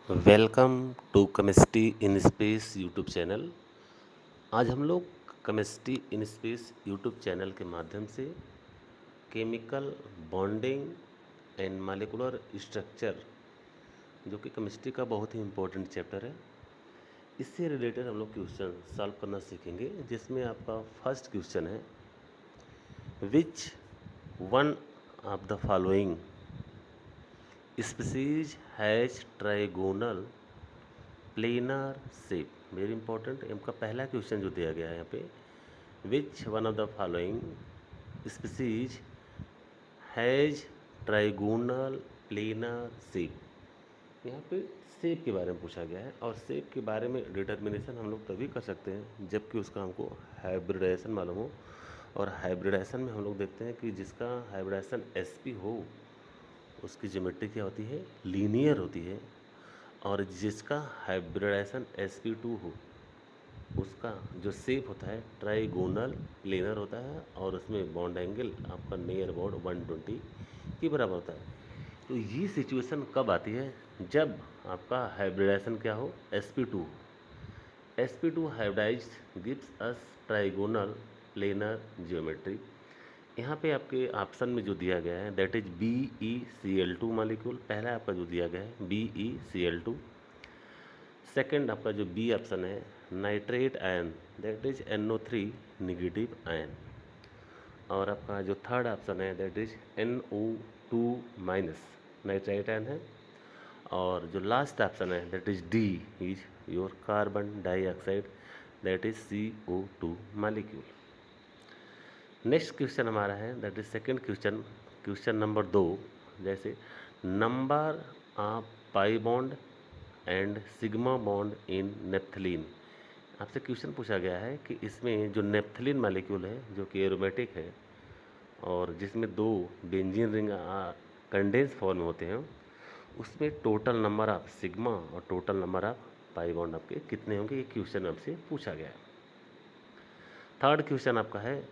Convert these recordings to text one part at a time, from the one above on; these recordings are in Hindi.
Welcome to chemistry in space YouTube channel. आज हम लोग chemistry in space YouTube channel के माध्यम से chemical bonding and molecular structure, जो कि केमिस्ट्री का बहुत ही इम्पोर्टेंट चैप्टर है, इससे रिलेटेड हम लोग क्वेश्चन सॉल्व करना सीखेंगे। जिसमें आपका फर्स्ट क्वेश्चन है, which one of the following species has trigonal planar shape. Very important. इनका पहला क्वेश्चन जो दिया गया है यहाँ पे, which one of the following species has trigonal planar shape. यहाँ पे शेप के बारे में पूछा गया है, और शेप के बारे में डिटर्मिनेशन हम लोग तभी कर सकते हैं जबकि उसका हमको हाइब्रिडाइजेशन मालूम हो। और हाइब्रिडाइजेशन में हम लोग देखते हैं कि जिसका हाइब्रिडाइजेशन sp हो उसकी ज्योमेट्री क्या होती है, लीनियर होती है। और जिसका हाइब्रिडाइजेशन sp2 हो उसका जो शेप होता है ट्राइगोनल प्लेनर होता है, और उसमें बॉन्ड एंगल आपका नियर अबाउट 120 के बराबर होता है। तो ये सिचुएशन कब आती है, जब आपका हाइब्रिडाइजेशन क्या हो, sp2 हो। sp2 hybridize gives us trigonal planar geometry. यहाँ पे आपके ऑप्शन में जो दिया गया है दैट इज BeCl2 मॉलिक्यूल। पहला आपका जो दिया गया है BeCl2। सेकंड आपका जो बी ऑप्शन है nitrate ion, that is NO3 negative ion. और आपका जो थर्ड ऑप्शन है that is NO2 minus nitrate ion है। और जो लास्ट ऑप्शन है that is D is your carbon dioxide, that is CO2 molecule. Next question हमारा है that is second question, question number 2। जैसे number of pi bond and sigma bond in naphthalene. आपसे क्वेश्चन पूछा गया है कि इसमें जो नेप्थलीन मॉलिक्यूल है जो कि एरोमेटिक है और जिसमें 2 बेंजीन रिंग कंडेंस फॉर्म में होते हैं, उसमें टोटल नंबर ऑफ सिग्मा और total number of pi bond आपके कितने होंगे, ये क्वेश्चन आपसे पूछा गया है। थर्ड क्वेश्चन आपका है,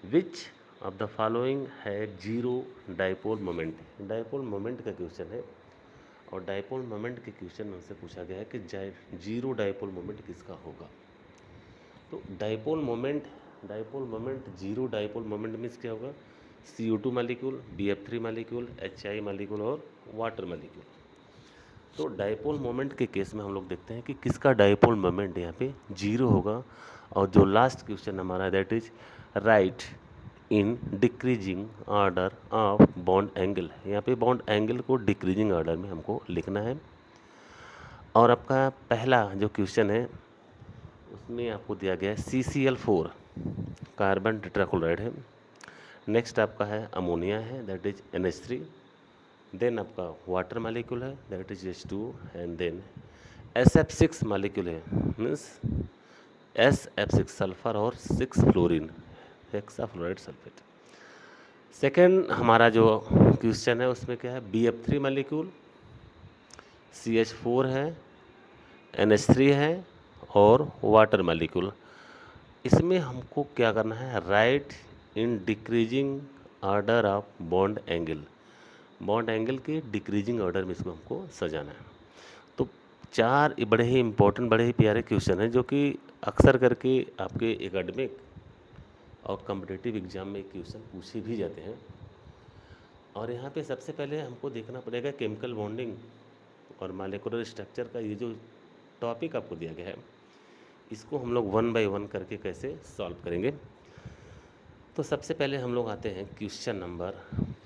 विच ऑफ द फॉलोइंग है zero dipole moment. Dipole moment का क्वेश्चन है, और डाइपोल मोमेंट के क्वेश्चन में हमसे पूछा गया है कि जीरो डाइपोल मोमेंट किसका होगा। तो dipole moment zero dipole moment means क्या होगा, CO2 molecule, BF3 molecule, HI molecule और वाटर मॉलिक्यूल। तो डाइपोल मोमेंट के केस में हम लोग देखते हैं कि किसका डाइपोल मोमेंट यहाँ पे जीरो होगा। और जो लास्ट क्वेश्चन हमारा that is right in decreasing order of bond angle. यहाँ पे बॉन्ड एंगल को डिक्रीजिंग ऑर्डर में हमको लिखना है। और आपका पहला जो क्वेश्चन है उसमें आपको दिया गया है CCl4 कार्बन टेट्राक्लोराइड है। नेक्स्ट आपका है अमोनिया है, दैट इज NH3। देन आपका वाटर मॉलिक्यूल है that is H2, and then SF6 molecule है, मीन्स SF6 सल्फर और 6 फ्लोरीन हेक्साफ्लोराइड सल्फेट। सेकेंड हमारा जो क्वेश्चन है उसमें क्या है, BF3 मॉलिक्यूल, CH4 है, NH3 है और वाटर मॉलिक्यूल। इसमें हमको क्या करना है, right in decreasing order of bond angle. Bond angle के डिक्रीजिंग ऑर्डर में इसको हमको सजाना है। तो 4 बड़े ही इंपॉर्टेंट, बड़े ही प्यारे क्वेश्चन हैं जो कि अक्सर करके आपके एकेडमिक और कॉम्पिटिटिव एग्जाम में क्वेश्चन पूछे भी जाते हैं। और यहाँ पे सबसे पहले हमको देखना पड़ेगा केमिकल बॉन्डिंग और मॉलिक्यूलर स्ट्रक्चर का ये जो टॉपिक आपको दिया गया है, इसको हम लोग 1 बाय 1 करके कैसे सॉल्व करेंगे। तो सबसे पहले हम लोग आते हैं क्वेश्चन नंबर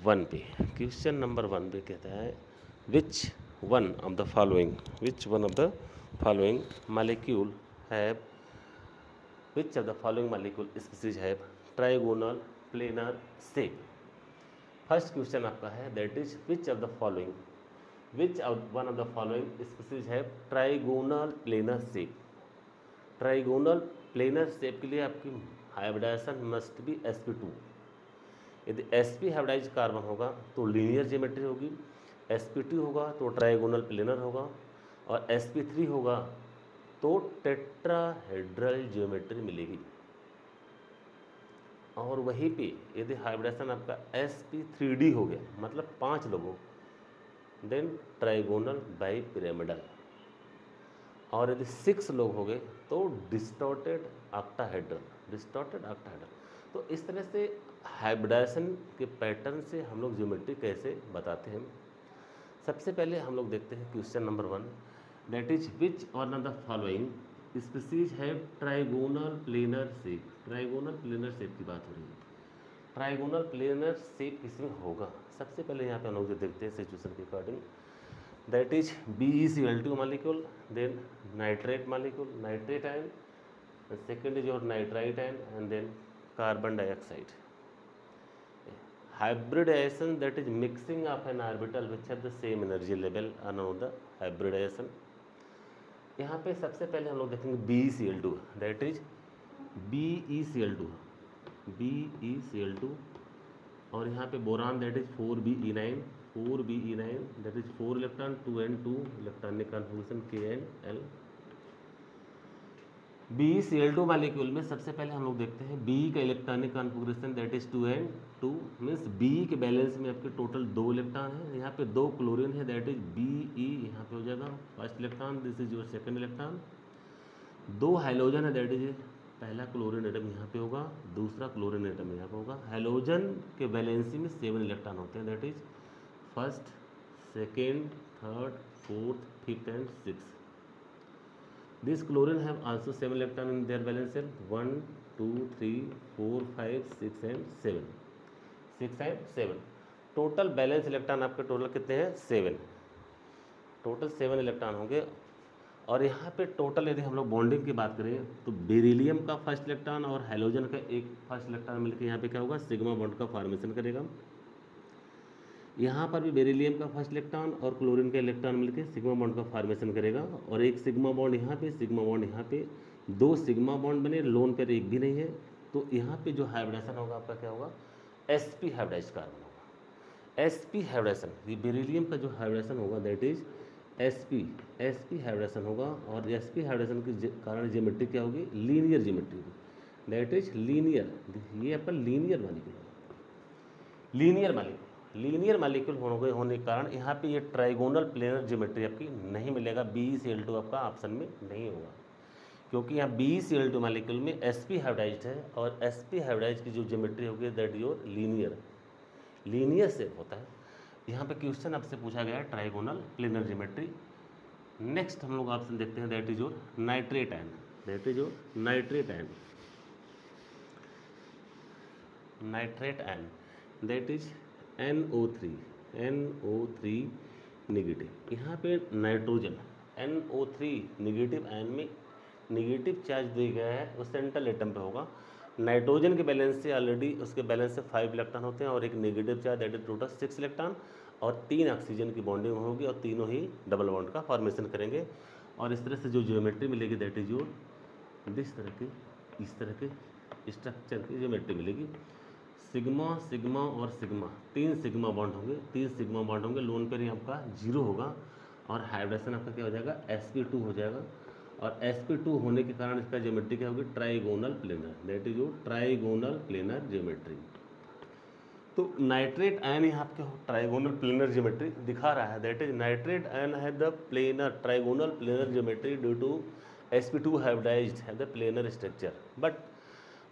1 पे। क्वेश्चन नंबर 1 पे कहता है, which one of the following molecule have which of the following molecule species have trigonal planar shape। First question आपका है that is which of one of the following species have trigonal planar shape। Trigonal planar shape के लिए आपकी हाइब्रिडाइजेशन मस्ट बी sp2। यदि sp हाइब्रिडाइज कार्बन होगा तो लीनियर ज्योमेट्री होगी, sp2 होगा तो ट्राइगोनल प्लेनर होगा, और sp3 होगा तो टेट्राहेड्रल ज्योमेट्री मिलेगी। और वहीं पे यदि हाइब्रिडेशन आपका sp3d हो गया, मतलब 5 लोगों, देन ट्राइगोनल बाई पिरामिडल। और यदि 6 लोग हो गए तो डिस्टॉर्टेड ऑक्टाहेड्रल, डिस्टॉर्टेड ऑक्टाहेड्रल। तो इस तरह से हाइब्रिडाइजेशन के पैटर्न से हम लोग ज्योमेट्री कैसे बताते हैं। सबसे पहले हम लोग देखते हैं question number 1, that is which one of the following species have trigonal planar shape. Trigonal planar shape की बात हो रही है। ट्राइगोनल प्लेनर शेप किसमें होगा? सबसे पहले यहाँ पे हम लोग जो देखते हैं सिचुएशन के according, that is BeCl2 molecule, then nitrate molecule, nitrate ion, and second is your nitrite ion, and then carbon dioxide. Hybridization, that is mixing of an orbital which have the same energy level, are known the hybridization. यहाँ पे सबसे पहले हम लोग देखेंगे BeCl2, that is BeCl2, BeCl2, और यहाँ पे boron that is 4Be9, 4Be9 that is 4 electron 2n2 electronic configuration KnL। BeCl2 molecule में सबसे पहले हम लोग देखते हैं B का electronic configuration that is 2n2, means B के बैलेंस में आपके टोटल 2 इलेक्ट्रॉन है। यहाँ पे 2 क्लोरीन है दैट इज Be, यहाँ पे हो जाएगा first electron, this is your second electron. 2 hydrogen है दैट इज पहला क्लोरीन एटम यहाँ पे होगा, दूसरा क्लोरीन एटम यहाँ पे होगा। हैलोजन के वैलेंसी में 7 इलेक्ट्रॉन होते हैं that is first, second, third, fourth, fifth and six. This chlorine have also 7 electron in their valence shell, 1 2 3 4 5 6 and 7, 6 and 7। Total balance electron आपके टोटल कितने हैं? 7, टोटल 7 इलेक्ट्रॉन होंगे। और यहाँ पे टोटल यदि हम लोग बॉन्डिंग की बात करें तो बेरिलियम का फर्स्ट इलेक्ट्रॉन और हैलोजन का एक फर्स्ट इलेक्ट्रॉन मिलकर यहाँ पे क्या होगा? सिग्मा बॉन्ड का फॉर्मेशन करेगा। यहाँ पर भी बेरिलियम का फर्स्ट इलेक्ट्रॉन और क्लोरीन का इलेक्ट्रॉन मिलकर सिग्मा बॉन्ड का फॉर्मेशन करेगा, और एक सिग्मा बॉन्ड यहाँ पे, सिग्मा बॉन्ड यहाँ पे, 2 सिग्मा बॉन्ड बने, लोन पेयर एक भी नहीं है। तो यहाँ पे जो हाइब्रिडेशन होगा आपका क्या होगा? sp हाइब्रिडाइज्ड कार्बन होगा। sp हाइब्रिडेशन, ये बेरिलियम का जो हाइब्रिडेशन होगा दैट इज sp हाइब्रिडेशन होगा, और sp हाइब्रिडेशन के कारण ज्योमेट्री क्या होगी? लीनियर ज्योमेट्री होगी, दैट इज लीनियर। ये आपका लीनियर मॉलिक्यूल होगा, लीनियर मॉलिक्यूल होने के कारण यहाँ पे ये ट्राइगोनल प्लेनर ज्योमेट्री आपकी नहीं मिलेगा। BeCl2 आपका ऑप्शन में नहीं होगा, क्योंकि यहाँ BeCl2 मॉलिक्यूल में sp हाइब्रिडाइज्ड है, और sp हाइब्रिडाइज्ड की जो ज्योमेट्री होगी दैट योर लीनियर शेप होता है। यहाँ पे क्वेश्चन आपसे पूछा गया है ट्राइगोनल प्लेनर ज्योमेट्री। नेक्स्ट हम लोग ऑप्शन देखते हैं that is your nitrate ion, that is your nitrate ion, nitrate ion that is NO3 negative. यहाँ पे नाइट्रोजन NO3 नेगेटिव आयन में नेगेटिव चार्ज दिया गया है, वो सेंट्रल एटम पे होगा। नाइट्रोजन के बैलेंस से ऑलरेडी उसके बैलेंस से 5 इलेक्ट्रॉन होते हैं और एक negative charge that is total 6 electron, और 3 ऑक्सीजन की बॉन्डिंग होगी और तीनों ही डबल बॉन्ड का फॉर्मेशन करेंगे। और इस तरह से जो ज्योमेट्री मिलेगी दैट इज योर इस तरह के स्ट्रक्चर की ज्योमेट्री मिलेगी। सिग्मा सिग्मा और सिग्मा, 3 सिग्मा बॉन्ड होंगे, लोन पेयर आपका 0 होगा, और हाइब्रिडेशन आपका क्या हो जाएगा? sp2 हो जाएगा, और sp2 होने के कारण इसका ज्योमेट्री क्या होगी? Trigonal planar, that is your trigonal planar geometry. तो नाइट्रेट आयन यहाँ आपके ट्राइगोनल प्लेनर ज्योमेट्री दिखा रहा है, दैट इज नाइट्रेट आयन है the planar trigonal planar geometry due to sp2 hybridised है the planar structure. But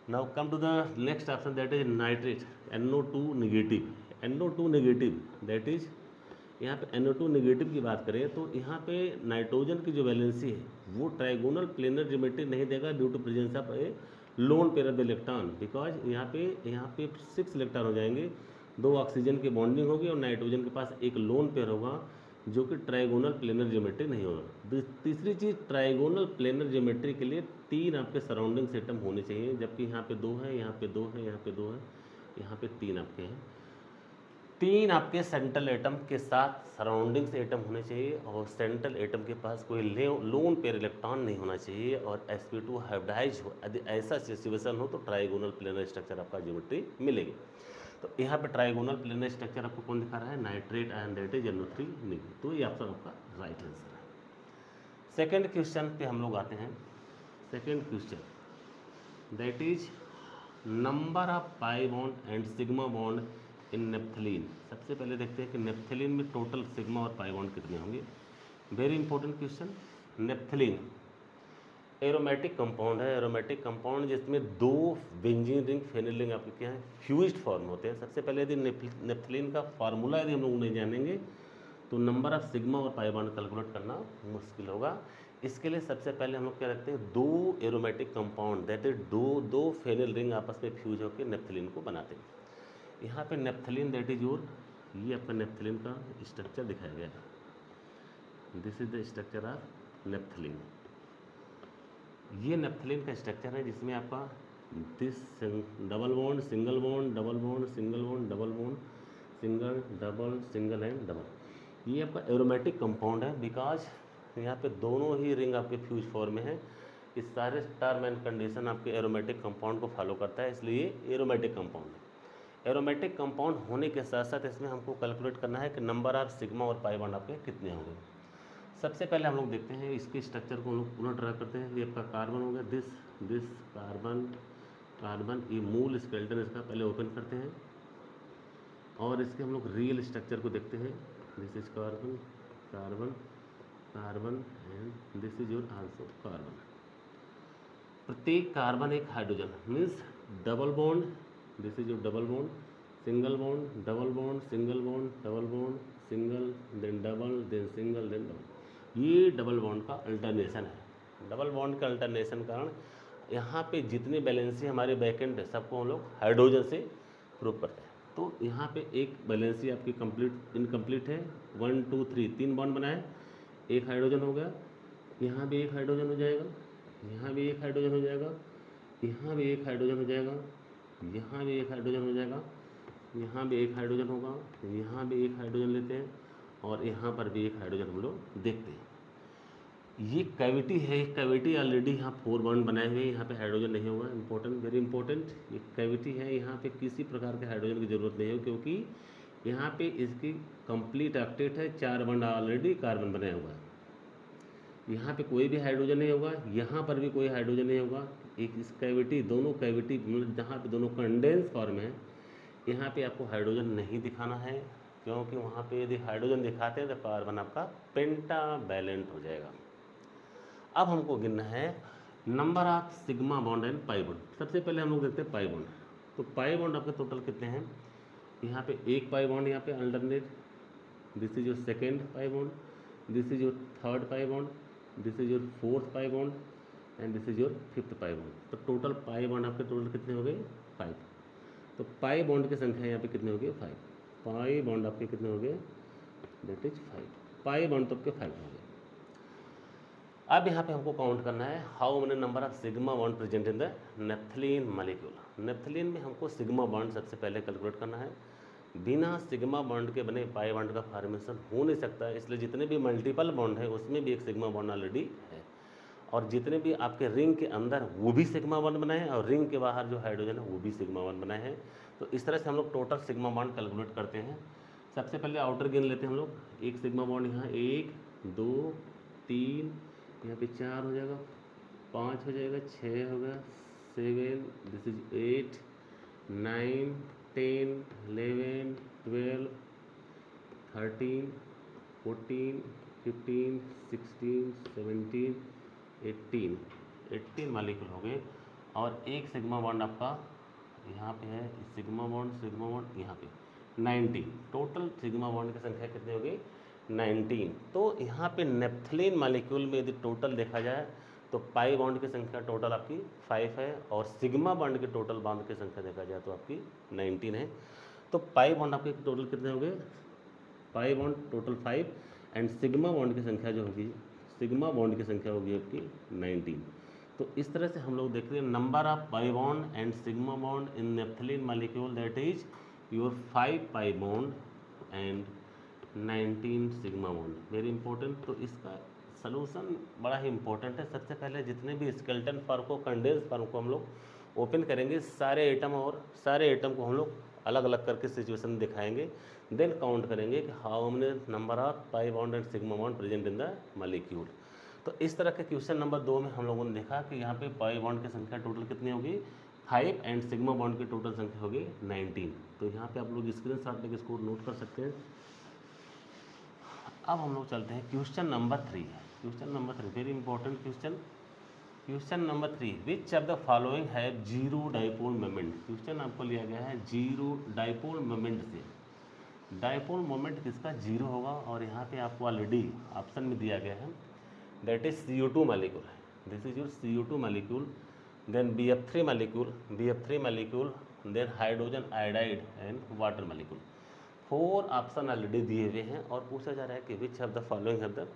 now come to the next option that is nitrate NO2 negative, that is यहाँ पे NO2 नेगेटिव की बात करें तो यहाँ पे नाइट्रोजन की जो वैलेंसी है वो ट्राइगोनल प्लेनर ज्योमेट्री नहीं देगा due to presence of a lone pair of electron, because यहाँ पे 6 इलेक्ट्रॉन हो जाएंगे, 2 ऑक्सीजन की बॉन्डिंग होगी, और नाइट्रोजन के पास एक लोन पेयर होगा, जो कि ट्राइगोनल प्लेनर ज्योमेट्री नहीं होगा। तीसरी चीज़, ट्राइगोनल प्लेनर ज्योमेट्री के लिए 3 आपके सराउंडिंग एटम होने चाहिए, जबकि यहाँ पे 2 है, यहाँ पे 2 है, यहाँ पे 2 है, यहाँ पे 3 आपके हैं। 3 आपके सेंट्रल एटम के साथ सराउंडिंग्स एटम होने चाहिए, और सेंट्रल एटम के पास कोई लोन पेयर इलेक्ट्रॉन नहीं होना चाहिए, और sp2 हाइब्रिडाइज हो। यदि ऐसा सिचुएशन हो तो ट्राइगोनल प्लेनर स्ट्रक्चर आपका ज्योमेट्री मिलेगी। तो यहाँ पे ट्राइगोनल प्लेनर स्ट्रक्चर आपको कौन दिखा रहा है? Nitrate ion that is NO3 negative. तो ये ऑप्शन आपका राइट आंसर है। सेकेंड क्वेश्चन पे हम लोग आते हैं। Second question that is number of pi bond and sigma bond in naphthalene. सबसे पहले देखते हैं कि नेप्थलीन में टोटल सिग्मा और पाई बॉन्ड कितने होंगे। Very important question. Naphthalene aromatic compound है, एरोमेटिक कंपाउंड जिसमें 2 बेंजीन रिंग फेनिल रिंग आपके क्या है फ्यूज्ड फॉर्म होते हैं। सबसे पहले यदि नेप्थलीन का फार्मूला यदि हम लोग नहीं जानेंगे तो नंबर ऑफ सिग्मा और पाई बॉन्ड कैलकुलेट करना मुश्किल होगा। इसके लिए सबसे पहले हम लोग क्या रखते हैं, 2 एरोमेटिक कंपाउंड दैट इज दो फेनिल रिंग आपस में फ्यूज होकर नेप्थलीन को बनाते हैं। यहाँ पे नेप्थलीन दैट इज योर, ये आपका नेप्थलीन का स्ट्रक्चर दिखाया गया है। This is the structure of naphthalene. ये नेप्थलीन का स्ट्रक्चर है जिसमें आपका this double bond single bond double bond single bond double bond single double single and double. ये आपका एरोमेटिक कंपाउंड है बिकॉज यहाँ पे दोनों ही रिंग आपके फ्यूज फॉर्म में है। इस सारे टर्म एंड कंडीशन आपके एरोमेटिक कंपाउंड को फॉलो करता है, इसलिए एरोमेटिक कंपाउंड है। एरोमेटिक कंपाउंड होने के साथ साथ इसमें हमको कैलकुलेट करना है कि नंबर ऑफ सिग्मा और पाई बॉन्ड आपके कितने होंगे। सबसे पहले हम लोग देखते हैं इसके स्ट्रक्चर को हम लोग पुनः ट्राई करते हैं। ये आपका कार्बन हो गया, दिस कार्बन ये मूल स्केलेटन इसका पहले ओपन करते हैं और इसके हम लोग रियल स्ट्रक्चर को देखते हैं। This is carbon and this is your also carbon. प्रत्येक कार्बन एक hydrogen means double bond, this is your double bond, single bond, double bond, single bond, double bond, single then double then single then double. ये डबल बॉन्ड का अल्टरनेशन है। डबल बॉन्ड का अल्टरनेशन कारण यहाँ पे जितने बैलेंसी हमारे बैकेंड है सबको हम लोग हाइड्रोजन से प्रूव करते हैं। तो यहाँ पे एक बैलेंसी आपकी कंप्लीट इनकम्प्लीट है, 1 2 3 3 बॉन्ड बनाए, एक हाइड्रोजन हो गया, यहाँ भी एक हाइड्रोजन हो जाएगा, यहाँ भी एक हाइड्रोजन हो जाएगा, यहाँ भी एक हाइड्रोजन हो जाएगा, यहाँ भी एक हाइड्रोजन हो जाएगा, यहाँ भी एक हाइड्रोजन होगा, यहाँ भी एक हाइड्रोजन लेते हैं और यहाँ पर भी एक हाइड्रोजन हम लोग देखते हैं। ये कैविटी है, कैविटी ऑलरेडी यहाँ 4 बॉन्ड बनाए हुए हैं, यहाँ पे हाइड्रोजन नहीं होगा। इंपॉर्टेंट, वेरी इंपॉर्टेंट, ये कैविटी है, यहाँ पे किसी प्रकार के हाइड्रोजन की ज़रूरत नहीं है क्योंकि यहाँ पे इसकी कंप्लीट ऑक्टेट है, 4 बॉन्ड ऑलरेडी कार्बन बनाया हुआ है। यहाँ पे कोई भी हाइड्रोजन नहीं होगा, यहाँ पर भी कोई हाइड्रोजन नहीं होगा। एक इस कैविटी, दोनों कैविटी मतलब जहाँ पे दोनों कंडेंस फॉर्म है, यहाँ पे आपको हाइड्रोजन नहीं दिखाना है क्योंकि वहाँ पे यदि हाइड्रोजन दिखाते हैं तो कार्बन आपका पेंटावैलेंट हो जाएगा। अब हमको गिनना है number of sigma bond and pi bond. सबसे पहले हम लोग देखते हैं पाई बॉन्ड। तो पाई बॉन्ड आपके टोटल कितने हैं, यहाँ पे एक पाई बॉन्ड यहाँ पे alternate, this is your second pi bond, this is your third pi bond, this is your fourth pi bond and this is your fifth pi bond. तो टोटल पाई बॉन्ड आपके टोटल कितने हो गए, 5। तो पाई बॉन्ड की संख्या यहाँ पे कितने हो गए, 5। पाई बॉन्ड आपके कितने हो गए, दैट इज 5। पाई बॉन्ड तो आपके 5 हो गए। अब यहाँ पे हमको काउंट करना है how many number of sigma bond present in the naphthalene molecule. Naphthalene में हमको सिग्मा बॉन्ड सबसे पहले कैलकुलेट करना है। बिना सिग्मा बॉन्ड के बने पाई बॉन्ड का फॉर्मेशन हो नहीं सकता है, इसलिए जितने भी मल्टीपल बॉन्ड है उसमें भी एक सिग्मा बॉन्ड ऑलरेडी है और जितने भी आपके रिंग के अंदर वो भी सिग्मा बॉन्ड बनाए हैं और रिंग के बाहर जो हाइड्रोजन है वो भी सिग्मा बॉन्ड बनाए हैं। तो इस तरह से हम लोग टोटल सिग्मा बॉन्ड कैलकुलेट करते हैं। सबसे पहले आउटर गिन लेते हैं हम लोग, एक सिग्मा बॉन्ड यहाँ 1 2 3, यहाँ पे 4 हो जाएगा, 5 हो जाएगा, 6 हो गया, 7, दिस इज 8 9 10 11 12 13 14 15 16 17 18 मॉलिक्यूल हो गए और एक सिग्मा बॉन्ड आपका यहाँ पे है, सिग्मा बॉन्ड यहाँ पे 19। टोटल सिग्मा बॉन्ड की संख्या कितनी हो गई, 19। तो यहाँ पे नेप्थलीन मॉलिक्यूल में यदि टोटल देखा जाए तो पाई बॉन्ड की संख्या टोटल आपकी 5 है और सिग्मा बॉन्ड की टोटल बॉन्ड की संख्या देखा जाए तो आपकी 19 है। तो पाई बॉन्ड आपके टोटल कितने हो गए, pi bond total 5 and sigma bond की संख्या जो होगी, सिग्मा बॉन्ड की संख्या होगी आपकी 19। तो इस तरह से हम लोग देखते हैं number of pi bond and sigma bond in naphthalene molecule that is your 5 pi bond and 19 sigma bond, very important. तो इसका सलूशन बड़ा ही इंपॉर्टेंट है। सबसे पहले जितने भी स्केलेटन फॉर्म को, कंडेंस फॉर्म को हम लोग ओपन करेंगे, सारे एटम और सारे एटम को हम लोग अलग अलग करके सिचुएशन दिखाएंगे, देन काउंट करेंगे कि how many number of pi bond and sigma bond present in the molecule. तो इस तरह के क्वेश्चन नंबर 2 में हम लोगों ने देखा कि यहाँ पे पाई बॉन्ड की संख्या टोटल कितनी होगी, 5 एंड सिग्मा बॉन्ड की टोटल संख्या होगी 19। तो यहाँ पे आप लोग स्क्रीन शॉट लेके इसको नोट कर सकते हैं। अब हम लोग चलते हैं क्वेश्चन नंबर 3 है। Question number 3 very important question. Question number 3 which of the following have zero dipole moment. Question आपको लिया गया है जीरो डाइपोल मोमेंट से। डाइपोल मोमेंट किसका जीरो होगा, और यहाँ पे आपको ऑलरेडी ऑप्शन में दिया गया है that is CO2 molecule. This is your CO2 molecule, then BF3 molecule, then hydrogen iodide and water molecule. 4 option already दिए हुए हैं और पूछा जा रहा है कि which of the following have the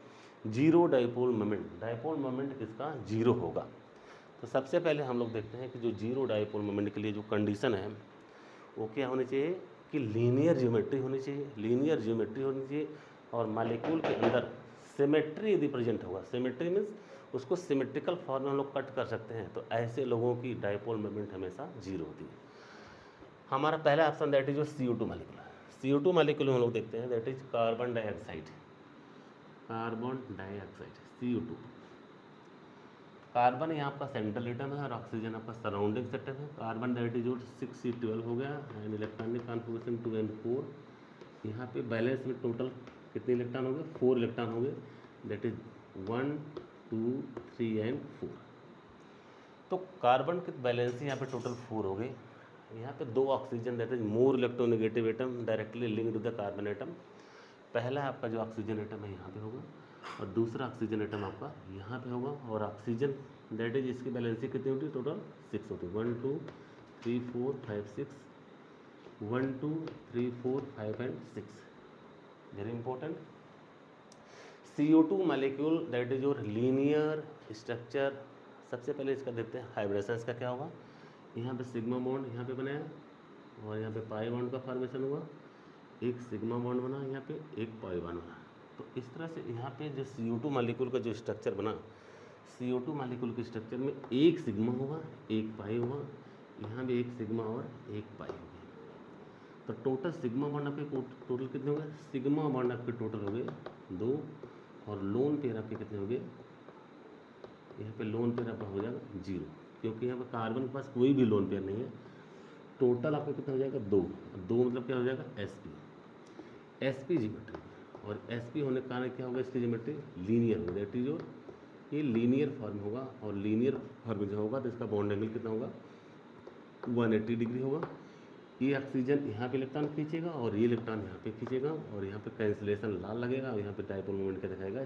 zero dipole moment. Dipole moment किसका जीरो होगा। तो सबसे पहले हम लोग देखते हैं कि जो जीरो डाइपोल मोमेंट के लिए जो कंडीशन है वो क्या होनी चाहिए कि लीनियर ज्योमेट्री होनी चाहिए, लीनियर ज्योमेट्री होनी चाहिए, और मालिक्यूल के अंदर सिमेट्री यदि प्रेजेंट होगा, सिमेट्री मीन्स उसको सिमेट्रिकल फॉर्म में हम लोग कट कर सकते हैं, तो ऐसे लोगों की डाइपोल मोमेंट हमेशा जीरो होती है। हमारा पहला ऑप्शन दैट इज जो CO2 मालिक्यूल है। CO2 मालिक्यूल हम लोग देखते हैं that is carbon dioxide, CO2। Carbon यहाँ आपका सेंट्रल एटम है और ऑक्सीजन आपका सराउंडिंग एटम है। कार्बन दैट इज 6C12 हो गया एंड इलेक्ट्रॉनिक कॉन्फिगरेशन 2 and 4। यहाँ पे बैलेंस में टोटल कितने इलेक्ट्रॉन हो गए, 4 इलेक्ट्रॉन हो गए, दैट इज 1 2 3 and 4। तो कार्बन के बैलेंस यहाँ पे टोटल 4 हो गए। यहाँ पे 2 oxygen that is more electronegative atom directly linked to the carbon atom. पहला आपका जो ऑक्सीजन एटम है यहाँ पे होगा और दूसरा ऑक्सीजन एटम आपका यहाँ पे होगा, और ऑक्सीजन दैट इज इसकी बैलेंसी कितनी होती है, टोटल 6 होती है, 1 2 3 4 5 6, 1 2 3 4 5 and 6। Very important. CO2 molecule that is your linear structure. सबसे पहले इसका देखते हैं हाइब्रिडेशन का क्या होगा। यहाँ पे सिग्मा बॉन्ड यहाँ पे बनाया और यहाँ पे पाई बॉन्ड का फॉर्मेशन हुआ, एक सिग्मा बॉन्ड बना यहाँ पे, एक पाई बॉन्ड बना। तो इस तरह से यहाँ पे जो CO2 मालिक्यूल का जो स्ट्रक्चर बना, CO2 मालिक्यूल के स्ट्रक्चर में एक सिग्मा होगा, एक पाई होगा, यहाँ भी एक सिग्मा और एक पाई होगा। तो टोटल सिग्मा बॉन्ड आपके टोटल कितने हो गए, सिग्मा बॉन्ड आपके टोटल हो गए 2, और लोन पेयर आपके कितने हो गए, यहाँ पे लोन पेयर आपका हो जाएगा 0, क्योंकि यहाँ पे कार्बन के पास कोई भी लोन पेयर नहीं है। टोटल आपका कितना हो जाएगा 2, 2 मतलब क्या हो जाएगा sp ज्योमेट्री, और sp होने के कारण क्या होगा, इसकी ज्योमेट्री लीनियर होगा, दैट इज योर ये लीनियर फॉर्म होगा, और लीनियर फॉर्म जो होगा तो इसका बॉन्ड एंगल कितना होगा 180 डिग्री होगा। ये ऑक्सीजन यहाँ पे इलेक्ट्रॉन खींचेगा और ये इलेक्ट्रॉन यहाँ पे खींचेगा, और यहाँ पे कैंसिलेशन लाल लगेगा, और यहाँ पे डाइपोल मोमेंट क्या दिखाएगा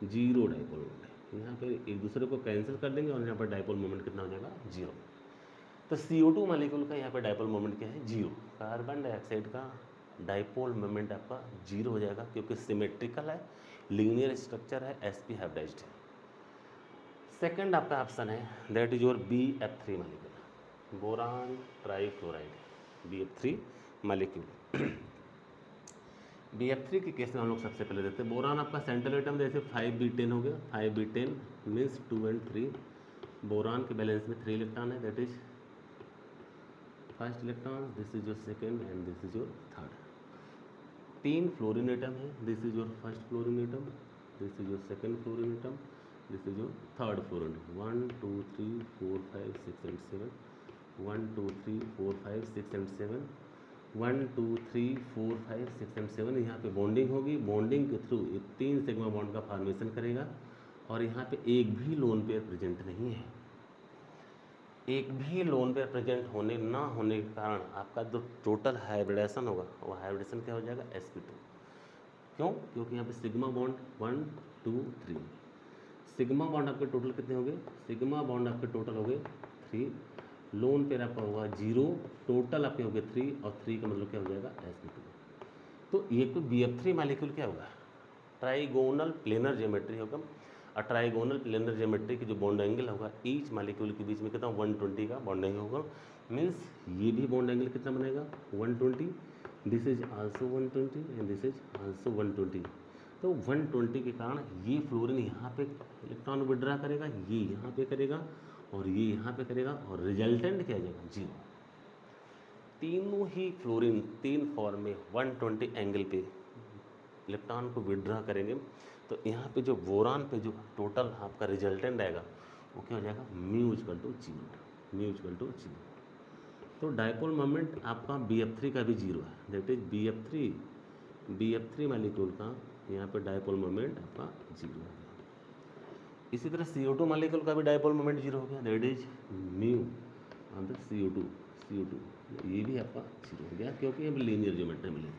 0 डाइपोल मोमेंट। यहाँ पे एक दूसरे को कैंसिल कर देंगे और यहाँ पर डाइपोल मोमेंट कितना हो जाएगा 0। तो CO2 मालिक्यूल का यहाँ पे डाइपोल मोमेंट क्या है 0। कार्बन डाइऑक्साइड का डाइपोल मोमेंट आपका 0 हो जाएगा, क्योंकि सिमेट्रिकल है, लीनियर स्ट्रक्चर है, sp हाइब्रिडाइज्ड है। सेकंड आपका ऑप्शन है that is your BF3 molecule, boron trifluoride, BF3 molecule. BF3 के केस में हम लोग सबसे पहले देखते हैं बोरान आपका सेंट्रल एटम जैसे 5B10 हो गया, 5B10 मीन्स 2 and 3। बोरान के बैलेंस में 3 इलेक्ट्रॉन है, that is first electron, this is your second and this is your third. 3 fluorine atom है, this is your first fluorine atom, this is your second fluorine atom, this is your third fluorine. 1 2 3 4 5 6 and 7, 1 2 3 4 5 6 and 7, 1 2 3 4 5 6 and 7। यहाँ पे बॉन्डिंग होगी, बॉन्डिंग के थ्रू ये 3 सिग्मा बॉन्ड का फॉर्मेशन करेगा, और यहाँ पे एक भी लोन पेयर प्रेजेंट नहीं है। एक भी लोन पेयर प्रेजेंट होने ना होने के कारण आपका जो टोटल हाइब्रिडेशन होगा वो हाइब्रिडेशन क्या हो जाएगा sp2। क्यों, क्योंकि यहाँ पे सिग्मा बॉन्ड 1 2 3, सिग्मा बॉन्ड आपके टोटल कितने हो गए, सिग्मा बॉन्ड आपके टोटल हो गए 3, लोन पेयर आपका होगा 0, टोटल आपके हो गए 3, और 3 का मतलब क्या हो जाएगा sp2। तो ये कोई BF3 मालिक्यूल क्या होगा, ट्राइगोनल प्लेनर ज्योमेट्री होगा, और ट्राइगोनल प्लेनर ज्योमेट्री की जो बॉन्ड एंगल होगा ईच मालिक्यूल के बीच में कितना 120 का बॉन्ड एंगल होगा। मीन्स ये भी बॉन्ड एंगल कितना बनेगा 120, this is also 120 and this is also 120। तो 120 के कारण ये फ्लोरीन यहाँ पे इलेक्ट्रॉन विड्रा करेगा, ये यहाँ पे करेगा और ये यहाँ पे करेगा, और रिजल्टेंट क्या आ जाएगा 0। तीनों ही फ्लोरीन 3 फॉर्म में 120 एंगल पे इलेक्ट्रॉन को विड्रा करेंगे। तो यहाँ पे जो बोरान पे जो टोटल आपका रिजल्टेंट आएगा वो क्या हो जाएगा μ = 0। तो डाइपोल मोमेंट आपका BF3 का भी 0 है, दैट इज BF3 मालिक्यूल का यहाँ पे डायपोल मोमेंट आपका 0 हो गया। इसी तरह CO2 मॉलिक्यूल का भी डायपोल मोमेंट 0 हो गया, that is mu on the CO2 ये भी आपका 0 हो गया क्योंकि यहाँ पे लीनियर ज्योमेट्री मिलेगी।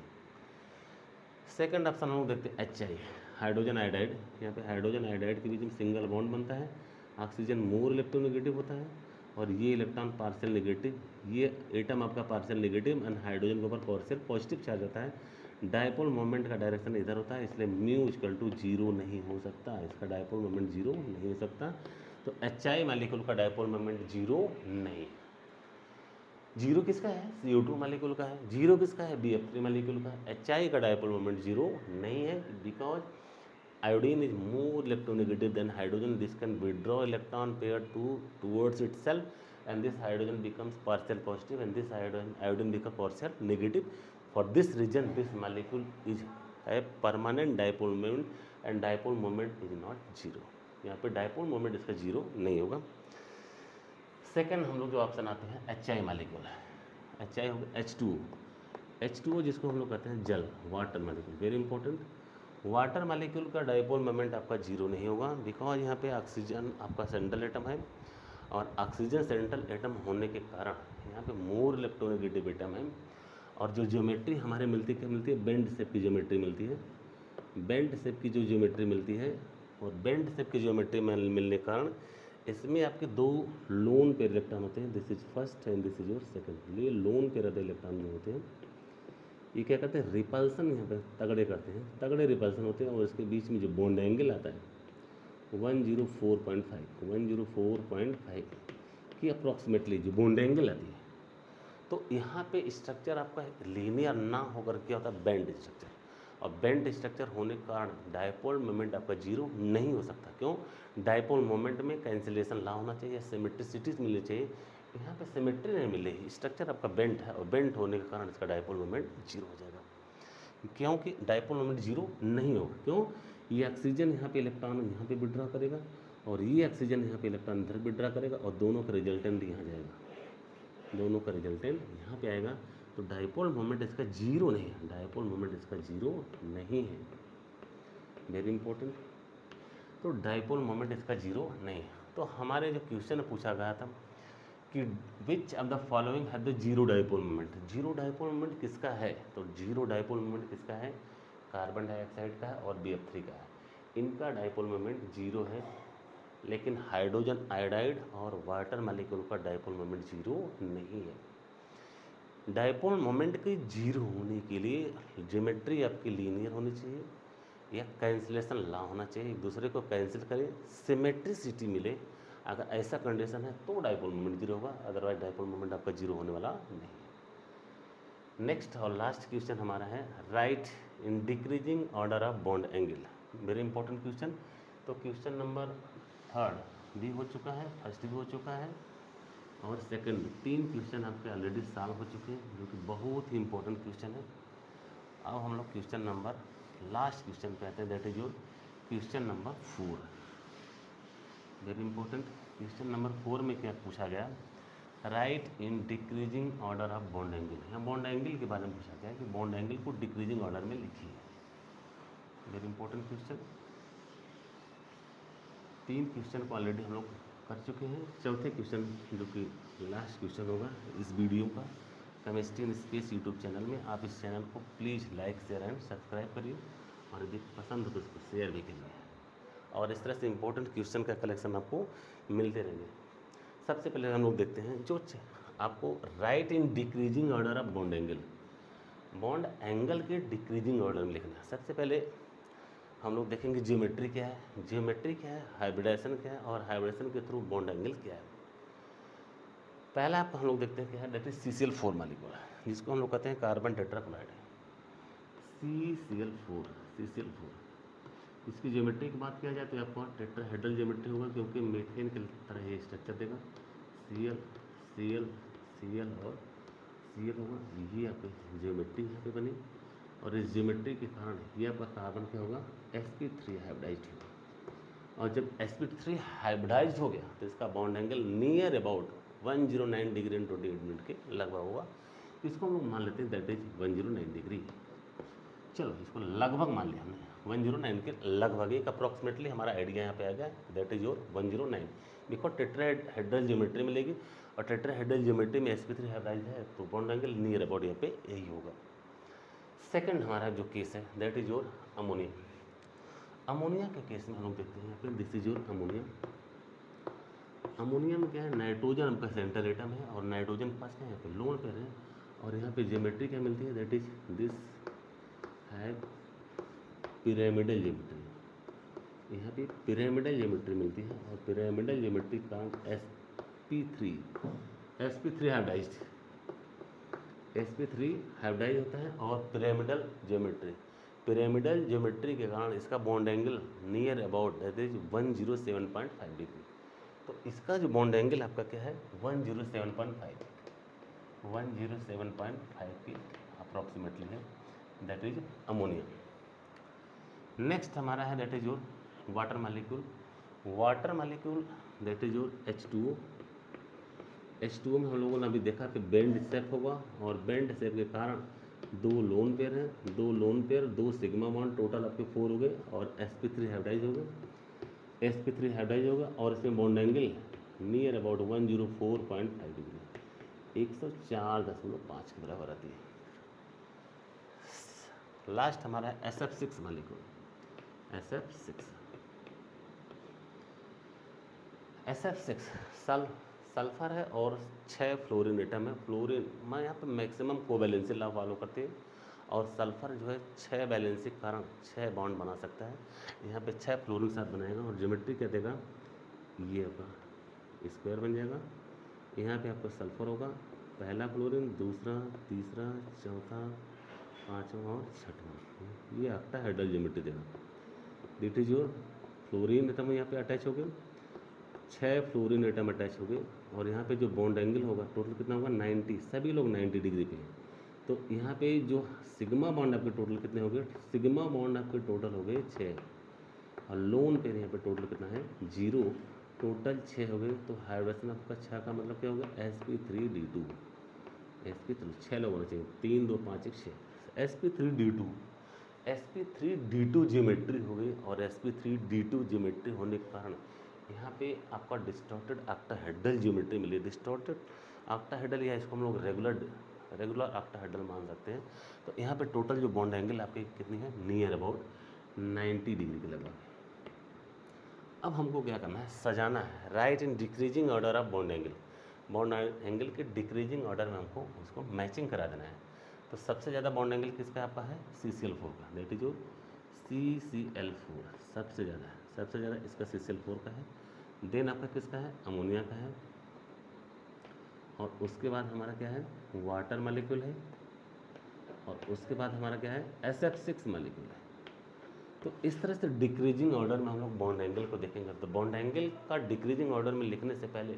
सेकंड ऑप्शन हम लोग देखते हैं HI, हाइड्रोजन आयोडाइड। यहाँ पे हाइड्रोजन आयोडाइड के बीच में सिंगल बॉन्ड बनता है, ऑक्सीजन मोर इलेक्ट्रोनेगेटिव होता है और ये इलेक्ट्रॉन पार्शियल नेगेटिव, ये एटम आपका पार्शियल नेगेटिव एंड हाइड्रोजन के ऊपर पार्शियल पॉजिटिव चार्ज होता है। डायपोल मोमेंट का डायरेक्शन इधर होता है, इसलिए म्यू इक्वल टू 0 नहीं हो सकता, इसका डायपोल मोमेंट 0 नहीं हो सकता। तो HI मॉलिक्यूल का डायपोल मोमेंट 0 नहीं। 0 किसका है? CO2 मॉलिक्यूल का है। 0 किसका है? BF3 मॉलिक्यूल का है। HI का डायपोल मोमेंट 0 नहीं है because iodine is more electronegative than hydrogen. This can withdraw electron pair towards itself and this hydrogen becomes partial positive and this iodine becomes partial negative. For this reason this molecule is a permanent dipole moment and dipole moment is not 0. यहाँ पे dipole moment इसका 0 नहीं होगा। सेकेंड हम लोग जो ऑप्शन आते हैं HI मॉलिक्यूल है, HI हो गया H2O जिसको हम लोग कहते हैं जल, water molecule, very important. Water molecule का डायपोल मोमेंट आपका 0 नहीं होगा बिकॉज यहाँ पे ऑक्सीजन आपका सेंट्रल एटम है और ऑक्सीजन सेंट्रल एटम होने के कारण यहाँ पे मोर इलेक्ट्रोनेगेटिव एटम है और जो ज्योमेट्री हमारे मिलती है बेंड शेप की ज्योमेट्री मिलती है। बेंड शेप की जो ज्योमेट्री मिलती है और बेंड शेप की ज्योमेट्री मिलने के कारण इसमें आपके 2 लोन पेयर इलेक्ट्रॉन होते हैं, this is first and this is your second. ये लोन पेयर इलेक्ट्रॉन जो होते हैं ये क्या करते हैं? रिपल्सन यहाँ पे तगड़े करते हैं, तगड़े रिपल्सन होते हैं और इसके बीच में जो बॉन्ड एंगल आता है 104.5 की अप्रॉक्सीमेटली जो बॉन्ड एंगल आती है। तो यहाँ पे स्ट्रक्चर आपका लीनियर ना होकर क्या होता है? बेंड स्ट्रक्चर, और बेंड स्ट्रक्चर होने के कारण डायपोल मोमेंट आपका 0 नहीं हो सकता। क्यों? डायपोल मोमेंट में कैंसिलेशन ला होना चाहिए, सिमेट्रिसिटीज मिलनी चाहिए, यहाँ पे सिमेट्री नहीं मिलेगी, स्ट्रक्चर आपका बेंट है और बेंट होने के कारण इसका डायपोल मोमेंट 0 हो जाएगा क्योंकि डायपोल मोमेंट 0 नहीं होगा। क्यों? ये ऑक्सीजन यहाँ पे इलेक्ट्रॉन यहाँ पे विड्रॉ करेगा और ये ऑक्सीजन यहाँ पे इलेक्ट्रॉन इधर विड्रॉ करेगा और दोनों का रिजल्टेंट यहाँ जाएगा, दोनों का रिजल्टेंट यहाँ पे आएगा। तो डायपोल मोमेंट इसका 0 नहीं है, डायपोल मोमेंट इसका 0 नहीं है, वेरी इंपॉर्टेंट। तो डायपोल मोमेंट इसका 0 नहीं है। तो हमारे जो क्वेश्चन पूछा गया था कि which of the following have the 0 dipole moment, 0 dipole moment किसका है? तो 0 डायपोल मोमेंट किसका है? कार्बन डाइऑक्साइड का है और BF3 का है, इनका डायपोल मोमेंट 0 है। लेकिन हाइड्रोजन आयोडाइड और वाटर मॉलिक्यूल का डायपोल मोमेंट 0 नहीं है। डायपोल मोमेंट के 0 होने के लिए ज्योमेट्री आपकी लीनियर होनी चाहिए या कैंसिलेशन ला होना चाहिए, एक दूसरे को कैंसिल करें, सिमेट्रिसिटी मिले। अगर ऐसा कंडीशन है तो डायपोल मोमेंट 0 होगा, अदरवाइज डायपोल मोमेंट आपका 0 होने वाला नहीं। नेक्स्ट और लास्ट क्वेश्चन हमारा है right in decreasing order of bond angle, very important question. तो क्वेश्चन नंबर 3 भी हो चुका है, फर्स्ट भी हो चुका है और सेकंड, 3 क्वेश्चन आपके ऑलरेडी सॉल्व हो चुके हैं जो कि बहुत ही इंपॉर्टेंट क्वेश्चन है। अब हम लोग क्वेश्चन नंबर लास्ट क्वेश्चन पे आते हैं, that is your question number 4, very important. Question number 4 में क्या पूछा गया? Right in decreasing order of bond angle. यहाँ बॉन्ड एंगल के बारे में पूछा गया है कि बॉन्ड एंगल को डिक्रीजिंग ऑर्डर में लिखिए, वेरी इंपॉर्टेंट क्वेश्चन। 3 क्वेश्चन को ऑलरेडी हम लोग कर चुके हैं। चौथे क्वेश्चन जो कि लास्ट क्वेश्चन होगा इस वीडियो का, chemistry in space YouTube channel में। आप इस चैनल को please like share and subscribe करिए और यदि पसंद हो तो उसको शेयर भी करिए और इस तरह से इंपॉर्टेंट क्वेश्चन का कलेक्शन आपको मिलते रहेंगे। सबसे पहले हम लोग देखते हैं जो आपको right in decreasing order of bond angle, bond angle के डिक्रीजिंग ऑर्डर में लिखना है। सबसे पहले हम लोग देखेंगे ज्योमेट्री क्या है, ज्योमेट्री क्या है, हाइब्रिडाइजेशन क्या है और हाइब्रिडाइजेशन के थ्रू बॉन्ड एंगल क्या है। पहला आप हम लोग देखते हैं क्या है, दैट इज CCl4 मॉलिक्यूल, जिसको हम लोग कहते हैं कार्बन टेट्राक्लोराइड, CCl4। इसकी ज्योमेट्री की बात किया जाए तो आपको टेट्राहेड्रल ज्योमेट्री होगा क्योंकि मीथेन की तरह ये स्ट्रक्चर देगा, Cl और Cl होगा, ये आपकी ज्योमेट्री यहाँ पे बनी और इस ज्योमेट्री के कारण ये आपका कार्बन क्या होगा? sp3 हाइब्रिडाइज्ड होगा और जब sp3 हाइब्रिडाइज्ड हो गया तो इसका bond angle near about 109 degree and 28 minute के लगभग होगा। तो इसको हम लोग मान लेते हैं दैट इज 109 डिग्री। चलो इसको लगभग मान लिया हमने, 109 के लगभग, एक अप्रॉक्सीमेटली हमारा आइडिया यहाँ पे आ गया, that is your 109, because tetrahedral geometry मिलेगी, और टेट्राहेड्रल ज्योमेट्री में sp3 हाइब्रिडाइज्ड है, तो बॉन्ड एंगल नियर अबाउट यहाँ पे यही होगा। सेकंड हमारा जो केस है that is your ammonia. Ammonia के केस में हम लोग देखते हैं यहाँ पे, this is your ammonia. Ammonia में क्या है, नाइट्रोजन आपका सेंट्रल एटम है, और नाइट्रोजन के पास क्या है, यहाँ पे लोन पेयर है, और यहाँ पे ज्योमेट्री क्या मिलती है, दैट इज दिस है पिरामिडल ज्योमेट्री। यहाँ पे पिरामिडल ज्योमेट्री मिलती है, और पिरामिडल ज्योमेट्री का sp3 हाइब्रिडाइज होता है, और पिरामिडल ज्योमेट्री के कारण इसका bond angle near about that is 107.5 degree. तो इसका जो बॉन्ड एंगल आपका क्या है, 107.5 की अप्रॉक्सीमेटली है, दैट इज अमोनिया। नेक्स्ट हमारा है that is your water molecule. Water molecule that is your H2O। H2O में हम लोगों ने अभी देखा कि बेंड शेप होगा, और बेंड शेप के कारण दो लोन पेयर हैं, दो सिग्मा बॉन्ड, टोटल आपके 4 हो गए, और sp3 हाइब्रिडाइज होगा, और इसमें bond angle near about 104.5 degree, 104.5 के बराबर आती है। लास्ट हमारा है SF6 मालिक्यूल। SF6 सल्फर है, और 6 फ्लोरीन एटम है। फ्लोरीन में यहाँ पे मैक्सिमम कोवैलेंसी लॉ फॉलो करते हैं, और सल्फर जो है 6 वैलेंसी के कारण 6 बॉन्ड बना सकता है। यहाँ पे 6 फ्लोरीन के साथ बनाएगा, और ज्योमेट्री क्या देगा, ये आपका स्क्वायर बन जाएगा। यहाँ पे आपका सल्फर होगा, पहला फ्लोरीन, दूसरा, तीसरा, चौथा, पाँचवा और छठवां, ये ऑक्टाहेड्रल ज्योमेट्री देगा। That is your fluorine atom यहाँ पे अटैच हो गए, 6 फ्लोरीन एटम अटैच हो गए, और यहाँ पे जो बॉन्ड एंगल होगा टोटल कितना होगा, 90, सभी लोग 90 डिग्री पे हैं। तो यहाँ पे जो सिग्मा बॉन्ड आपके टोटल कितने हो गए, सिग्मा बॉन्ड आपके टोटल हो गए 6, और लोन पेयर यहाँ पे टोटल कितना है, 0, टोटल 6 हो गए। तो हाइब्रिडेशन आपका 6 का मतलब क्या होगा, sp3d2, 6 लोग होना चाहिए, 3 2 5 1 6, sp3d2 ज्योमेट्री हो गई, और sp3d2 ज्योमेट्री होने के कारण यहाँ पे आपका डिस्टॉर्टेड ऑक्टाहेड्रल ज्योमेट्री मिली। डिस्टॉर्टेड ऑक्टाहेड्रल, या इसको हम लोग रेगुलर ऑक्टाहेड्रल मान सकते हैं। तो यहाँ पे टोटल जो बॉन्ड एंगल आपकी कितनी है, नियर अबाउट 90 डिग्री के लगभग। अब हमको क्या करना है, सजाना है, right in decreasing order of bond angle के डिक्रीजिंग ऑर्डर में हमको उसको मैचिंग करा देना है। तो सबसे ज़्यादा बॉन्ड एंगल किसका आपका है, CCl4 का, दैट इज जो CCl4 सबसे ज़्यादा इसका CCl4 का है। देन आपका किसका है, अमोनिया का है, और उसके बाद हमारा क्या है, वाटर मालिक्यूल है, और उसके बाद हमारा क्या है, SF6 मालिक्यूल है। तो इस तरह से डिक्रीजिंग ऑर्डर में हम लोग बॉन्ड एंगल को देखेंगे। तो बॉन्ड एंगल का डिक्रीजिंग ऑर्डर में लिखने से पहले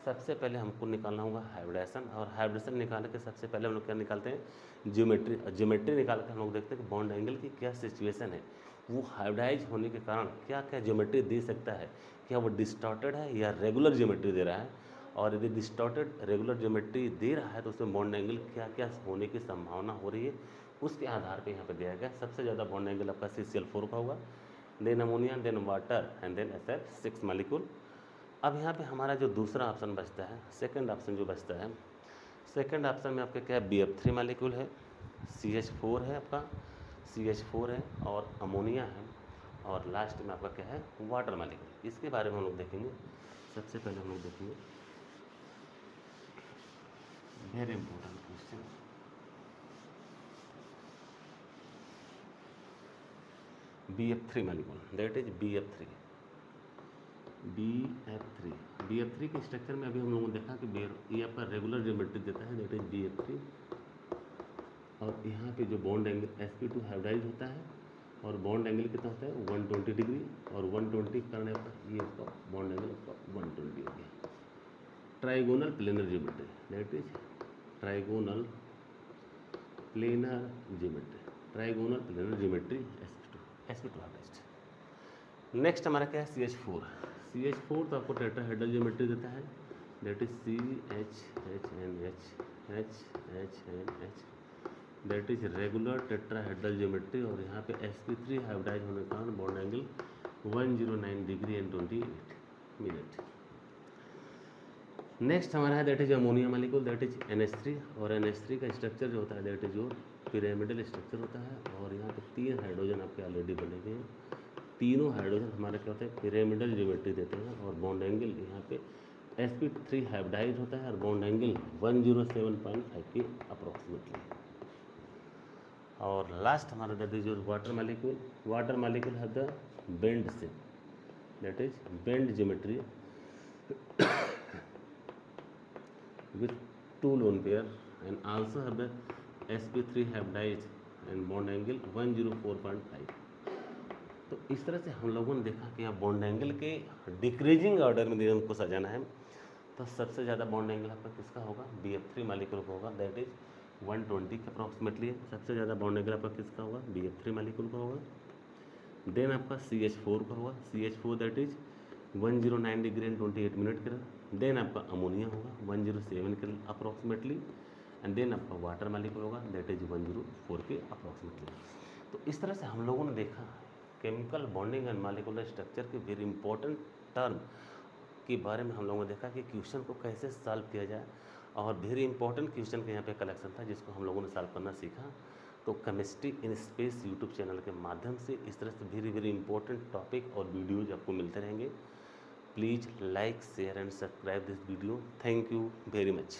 सबसे पहले हमको निकालना होगा हाइब्रिडेशन, और हाइब्रिडेशन निकालने के सबसे पहले हम लोग क्या निकालते हैं, ज्योमेट्री निकाल कर हम लोग देखते हैं कि बॉन्ड एंगल की क्या सिचुएशन है, वो हाइब्रिडाइज होने के कारण क्या क्या ज्योमेट्री दे सकता है, क्या वो डिस्टॉर्टेड है या रेगुलर ज्योमेट्री दे रहा है, और यदि डिस्टॉर्टेड रेगुलर ज्योमेट्री दे रहा है तो उसमें बॉन्ड एंगल क्या क्या होने की संभावना हो रही है, उसके आधार पे यहाँ पे दिया गया। सबसे ज़्यादा बॉन्ड एंगल आपका CCl4 का होगा, then ammonia, then water, and then SF6 molecule. अब यहाँ पे हमारा जो दूसरा ऑप्शन बचता है, सेकंड ऑप्शन जो बचता है, सेकंड ऑप्शन में आपका क्या है, BF3 मालिक्यूल है, CH4 है आपका, CH4 है, और अमोनिया है, और लास्ट में आपका क्या है, वाटर मालिक्यूल। इसके बारे में हम लोग देखेंगे। सबसे पहले हम लोग देखेंगे very important question, BF3 molecule, that is BF3 के स्ट्रक्चर में अभी हम लोगों ने देखा कि ये आपका रेगुलर ज्योमेट्री देता है, दैट इज BF3, और यहाँ पे जो बॉन्ड एंगल sp2 हाइब्रिडाइज होता है, और बॉन्ड एंगल कितना होता है, 120 डिग्री, और 120 के कारण ये इसका बॉन्ड एंगल आपका 120 हो गया। Trigonal planar geometry, that is trigonal planar geometry sp2 hybridized. Next हमारा क्या है, CH4 तो आपको टेट्राहेड्रल ज्योमेट्री देता है, that is CHHNH, that is regular tetrahedral geometry, और यहाँ पे sp3 हाइब्रिडाइज होने के कारण bond angle 109 degree and 28 minute. Next हमारा है that is ammonia molecule, that is NH3, और NH3 का स्ट्रक्चर जो होता है that is your pyramidal structure होता है, और यहाँ पे 3 हाइड्रोजन आपके ऑलरेडी बने हुए हैं। तीनों हाइड्रोजन हमारे क्या होते हैं, पिरामिडल ज्योमेट्री देते हैं, और बॉन्ड एंगल यहाँ पे sp3 हाइब्रिडाइज होता है और बॉन्ड एंगल 107.5 के अप्रोक्सीमेटली। और लास्ट हमारा that is your water molecule, water molecule have the bend shape, that is bend geometry with 2 lone pair and also have the sp3 hybridized and bond angle 104.5। तो इस तरह से हम लोगों ने देखा कि यहाँ बॉन्ड एंगल के डिक्रीजिंग ऑर्डर में यदि हमको सजाना है तो सबसे ज़्यादा बॉन्ड एंगल आपका किसका होगा, BF3 मालिक्यूल का होगा, दैट इज 120 के अप्रॉक्सीमेटली। सबसे ज़्यादा बॉन्ड एंगल आपका किसका होगा, BF3 मालिक्यूल का होगा। देन आपका CH4 का होगा, CH4 that is 109 degree and 28 minute के। देन आपका अमोनिया होगा 107 के अप्रॉक्सीमेटली, एंड देन आपका वाटर मालिक्यूल होगा दैट इज 104 के अप्रॉक्सीमेटली। तो इस तरह से हम लोगों ने देखा chemical bonding and molecular structure के वेरी इंपॉर्टेंट टर्म के बारे में हम लोगों ने देखा कि क्वेश्चन को कैसे सॉल्व किया जाए, और वेरी इंपॉर्टेंट क्वेश्चन का यहाँ पे कलेक्शन था जिसको हम लोगों ने सॉल्व करना सीखा। तो chemistry in space YouTube channel के माध्यम से इस तरह से वेरी वेरी इंपॉर्टेंट टॉपिक और वीडियोज आपको मिलते रहेंगे। Please like share and subscribe this video. Thank you very much.